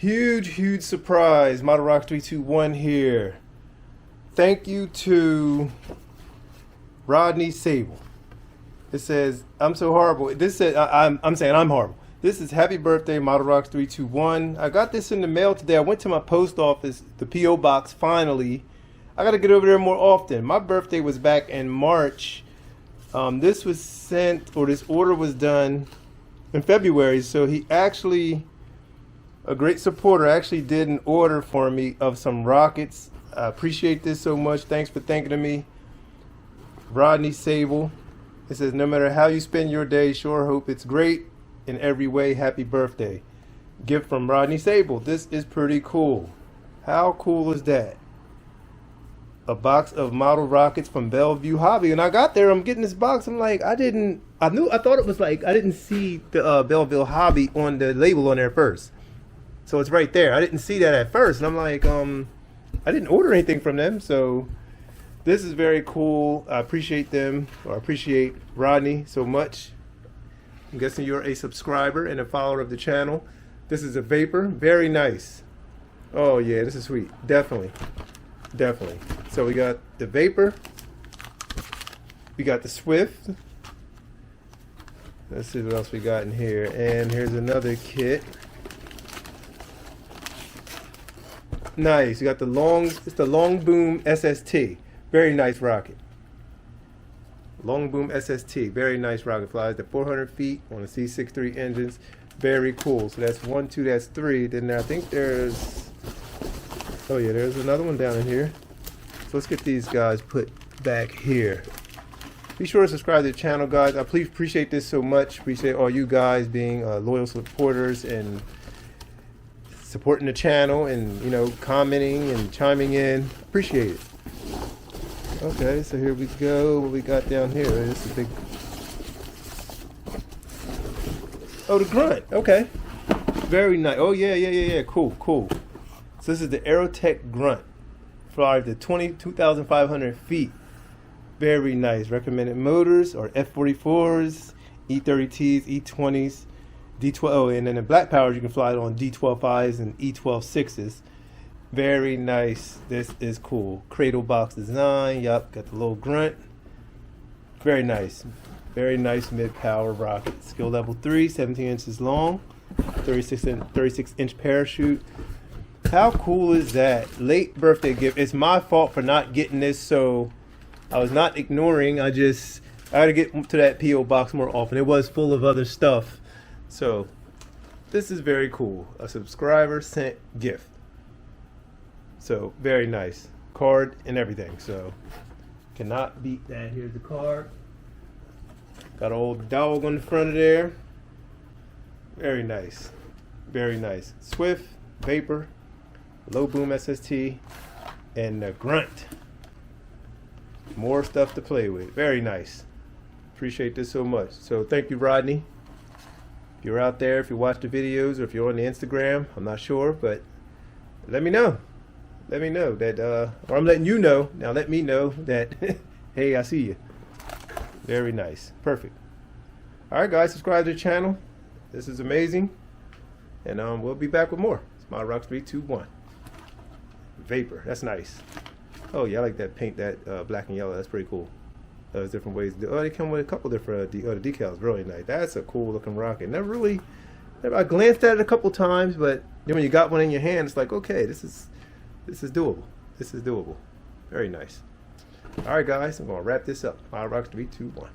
Huge surprise. Model Rock 321 here. Thank you to Rodney Sable. It says, I'm so horrible. This said, I'm saying I'm horrible. This is happy birthday, Model Rocks 321. I got this in the mail today. I went to my post office, the P.O. box, finally. I got to get over there more often. My birthday was back in March. This was sent, or this order was done in February. So he actually, a great supporter, actually did an order for me of some rockets. I appreciate this so much. Thanks for thinking of me. Rodney Sable. It says, no matter how you spend your day, sure hope it's great in every way. Happy birthday. Gift from Rodney Sable. This is pretty cool. How cool is that? A box of model rockets from Belleville Hobby. And I got there, I'm getting this box. I'm like, I thought it was like, I didn't see the Belleville Hobby on the label on there first. So it's right there. I didn't see that at first. And I'm like, I didn't order anything from them. So this is very cool. I appreciate them, or I appreciate Rodney so much. I'm guessing you're a subscriber and a follower of the channel. This is a vapor. Very nice. Oh yeah, this is sweet. Definitely. So we got the vapor. We got the Swift. Let's see what else we got in here. And here's another kit. Nice. You got it's the Long Boom SST. Very nice rocket. Long Boom SST. Very nice rocket. Flies to 400 feet on a C63 engines. Very cool. So that's 1, 2, that's 3. Then I think there's, oh yeah, there's another one down in here. So let's get these guys put back here. Be sure to subscribe to the channel, guys. I please appreciate this so much. Appreciate all you guys being loyal supporters and supporting the channel and, you know, commenting and chiming in. Appreciate it. Okay, so here we go. What we got down here? This is a big. Oh, the grunt. Okay. Very nice. Oh, yeah. Cool. So this is the Aerotech grunt. Fly to 22,500 feet. Very nice. Recommended motors are F44s, E30Ts, E20s, D12. Oh, and then the black powers you can fly it on D12Is and E12.6s. Very nice. This is cool. Cradle box design. Yup, got the little grunt. Very nice. Very nice mid-power rocket. Skill level 3, 17 inches long, 36 inch parachute. How cool is that? Late birthday gift. It's my fault for not getting this, so I was not ignoring. I gotta get to that P.O. box more often. It was full of other stuff. So this is very cool. A subscriber sent gift. So very nice. Card and everything. So cannot beat that. Here's the card. Got an old dog on the front of there. Very nice. Swift, vapor, low boom SST, and the grunt. More stuff to play with. Very nice. Appreciate this so much. So thank you, Rodney. If you're out there, if you watch the videos, or if you're on the Instagram, I'm not sure, but let me know. Let me know that, or I'm letting you know. Now let me know that, hey, I see you. Very nice. Perfect. All right, guys, subscribe to the channel. This is amazing. And we'll be back with more. It's Model Rock 321. Vapor. That's nice. Oh, yeah, I like that paint, that black and yellow. That's pretty cool. There's different ways to do. Oh, they come with a couple different the decals. Really nice. That's a cool looking rocket. I glanced at it a couple times, but then when you got one in your hand, it's like, okay, this is doable. This is doable. Very nice. All right, guys, I'm going to wrap this up. Model Rock 321.